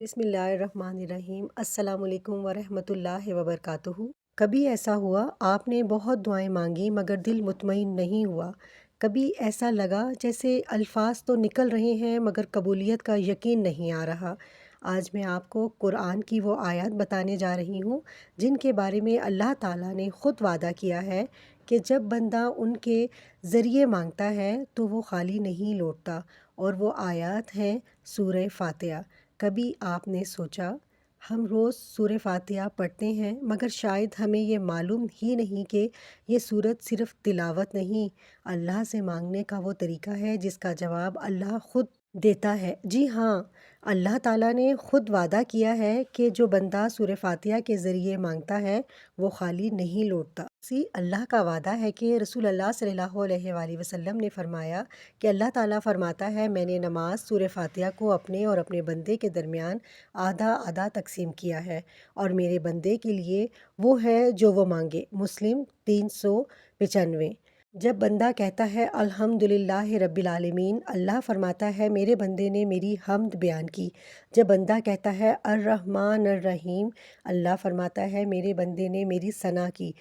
بسم اللہ الرحمن الرحیم۔ السلام علیکم ورحمۃ اللہ وبرکاتہ۔ کبھی ایسا ہوا آپ نے بہت دعائیں مانگی مگر دل مطمئن نہیں ہوا؟ کبھی ایسا لگا جیسے الفاظ تو نکل رہے ہیں مگر قبولیت کا یقین نہیں آ رہا؟ آج میں آپ کو قرآن کی وہ آیات بتانے جا رہی ہوں جن کے بارے میں اللہ تعالیٰ نے خود وعدہ کیا ہے کہ جب بندہ ان کے ذریعے مانگتا ہے تو وہ خالی نہیں لوٹتا، اور وہ آیات ہیں سورہ فاتحہ۔ کبھی آپ نے سوچا ہم روز سورہ فاتحہ پڑھتے ہیں مگر شاید ہمیں یہ معلوم ہی نہیں کہ یہ سورت صرف تلاوت نہیں، اللہ سے مانگنے کا وہ طریقہ ہے جس کا جواب اللہ خود دیتا ہے۔ جی ہاں، اللہ تعالیٰ نے خود وعدہ کیا ہے کہ جو بندہ سورہ فاتحہ کے ذریعے مانگتا ہے وہ خالی نہیں لوٹتا۔ اللہ کا وعدہ ہے کہ رسول اللہ صلی اللہ علیہ وآلہ وسلم نے فرمایا کہ اللہ تعالیٰ فرماتا ہے میں نے نماز سورہ فاتحہ کو اپنے اور اپنے بندے کے درمیان آدھا آدھا تقسیم کیا ہے، اور میرے بندے کے لیے وہ ہے جو وہ مانگے۔ مسلم 395۔ جب بندہ کہتا ہے الحمدللہ رب العالمین، اللہ فرماتا ہے میرے بندے نے میری حمد بیان کی۔ جب بندہ کہتا ہے الرحمن الرحیم، اللہ فرماتا ہے میرے بندے نے میری ثنا کی۔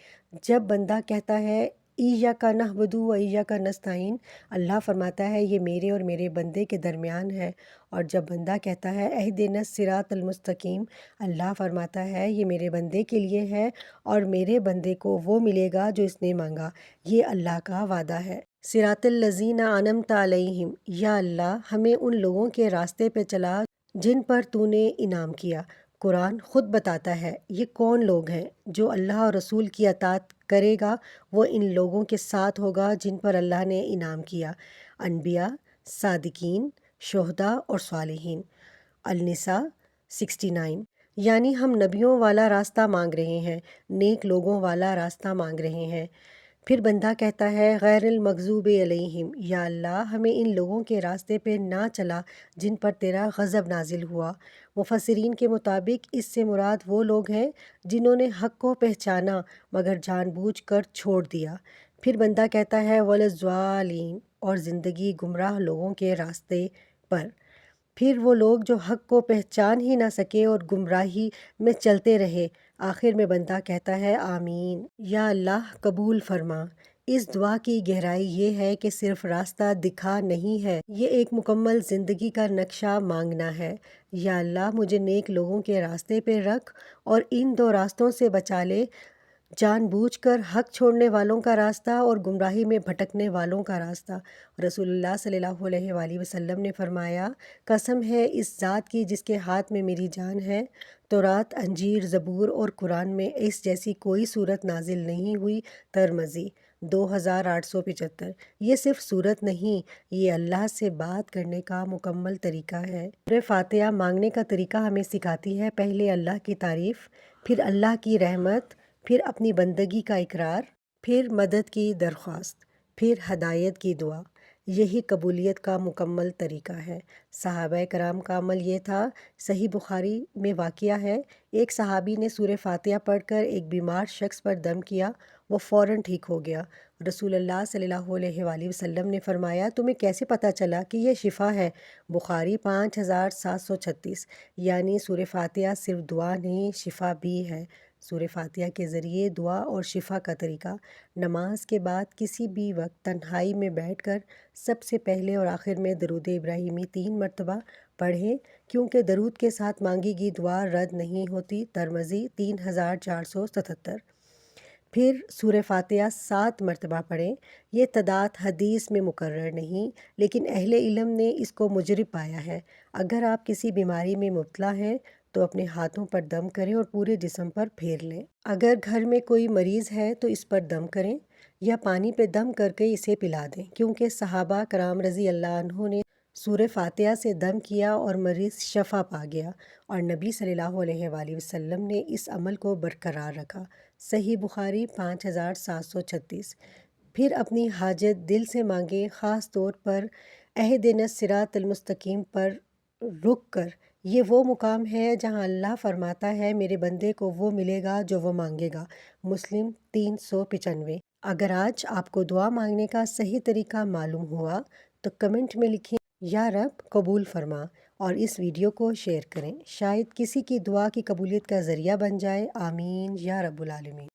جب بندہ کہتا ہے ایاک نعبد و ایاک نستعین، اللہ فرماتا ہے یہ میرے اور میرے بندے کے درمیان ہے۔ اور جب بندہ کہتا ہے اہدنا الصراط المستقیم، اللہ فرماتا ہے یہ میرے بندے کے لیے ہے اور میرے بندے کو وہ ملے گا جو اس نے مانگا۔ یہ اللہ کا وعدہ ہے۔ صراط الذین انعمت علیہم، یا اللہ ہمیں ان لوگوں کے راستے پہ چلا جن پر تو نے انعام کیا۔ قرآن خود بتاتا ہے یہ کون لوگ ہیں جو اللہ اور رسول کی اطاعت کرے گا، وہ ان لوگوں کے ساتھ ہوگا جن پر اللہ نے انعام کیا: انبیاء، صادقین، شہداء اور صالحین۔ النساء 69۔ یعنی ہم نبیوں والا راستہ مانگ رہے ہیں، نیک لوگوں والا راستہ مانگ رہے ہیں۔ پھر بندہ کہتا ہے غیر المغضوب علیہم، یا اللہ ہمیں ان لوگوں کے راستے پہ نہ چلا جن پر تیرا غضب نازل ہوا۔ مفسرین کے مطابق اس سے مراد وہ لوگ ہیں جنہوں نے حق کو پہچانا مگر جان بوجھ کر چھوڑ دیا۔ پھر بندہ کہتا ہے وَلَضَّالِّینَ، اور زندگی گمراہ لوگوں کے راستے پر۔ پھر وہ لوگ جو حق کو پہچان ہی نہ سکے اور گمراہی میں چلتے رہے۔ آخر میں بندہ کہتا ہے آمین، یا اللہ قبول فرما۔ اس دعا کی گہرائی یہ ہے کہ صرف راستہ دکھا نہیں ہے، یہ ایک مکمل زندگی کا نقشہ مانگنا ہے۔ یا اللہ مجھے نیک لوگوں کے راستے پہ رکھ اور ان دو راستوں سے بچا لے، جان بوجھ کر حق چھوڑنے والوں کا راستہ اور گمراہی میں بھٹکنے والوں کا راستہ۔ رسول اللہ صلی اللہ علیہ وآلہ وسلم نے فرمایا قسم ہے اس ذات کی جس کے ہاتھ میں میری جان ہے، تورات، انجیل، زبور اور قرآن میں اس جیسی کوئی صورت نازل نہیں ہوئی۔ ترمذی 2875۔ یہ صرف صورت نہیں، یہ اللہ سے بات کرنے کا مکمل طریقہ ہے۔ سورہ فاتحہ مانگنے کا طریقہ ہمیں سکھاتی ہے پہلے اللہ کی تعریف، پھر اللہ کی رحمت، پھر اپنی بندگی کا اقرار، پھر مدد کی درخواست، پھر ہدایت کی دعا۔ یہی قبولیت کا مکمل طریقہ ہے۔ صحابہ کرام کا عمل یہ تھا۔ صحیح بخاری میں واقعہ ہے، ایک صحابی نے سورہ فاتحہ پڑھ کر ایک بیمار شخص پر دم کیا، وہ فوراً ٹھیک ہو گیا۔ رسول اللہ صلی اللہ علیہ وآلہ وسلم نے فرمایا تمہیں کیسے پتہ چلا کہ یہ شفا ہے؟ بخاری 5736۔ یعنی سورہ فاتحہ صرف دعا نہیں، شفا بھی ہے۔ سورہ فاتحہ کے ذریعے دعا اور شفا کا طریقہ: نماز کے بعد کسی بھی وقت تنہائی میں بیٹھ کر سب سے پہلے اور آخر میں درود ابراہیمی 3 مرتبہ پڑھیں، کیونکہ درود کے ساتھ مانگی گئی دعا رد نہیں ہوتی۔ ترمذی 3477۔ پھر سورہ فاتحہ 7 مرتبہ پڑھیں۔ یہ تعداد حدیث میں مقرر نہیں، لیکن اہل علم نے اس کو مجرب پایا ہے۔ اگر آپ کسی بیماری میں مبتلا ہیں تو اپنے ہاتھوں پر دم کریں اور پورے جسم پر پھیر لیں۔ اگر گھر میں کوئی مریض ہے تو اس پر دم کریں یا پانی پہ دم کر کے اسے پلا دیں، کیونکہ صحابہ کرام رضی اللہ عنہ نے سورہ فاتحہ سے دم کیا اور مریض شفا پا گیا، اور نبی صلی اللہ علیہ وآلہ وسلم نے اس عمل کو برقرار رکھا۔ صحیح بخاری 5736۔ پھر اپنی حاجت دل سے مانگیں، خاص طور پر اہدنا الصراط المستقیم پر رک کر۔ یہ وہ مقام ہے جہاں اللہ فرماتا ہے میرے بندے کو وہ ملے گا جو وہ مانگے گا۔ مسلم 395۔ اگر آج آپ کو دعا مانگنے کا صحیح طریقہ معلوم ہوا تو کمنٹ میں لکھیں یا رب قبول فرما، اور اس ویڈیو کو شیئر کریں، شاید کسی کی دعا کی قبولیت کا ذریعہ بن جائے۔ آمین یا رب العالمین۔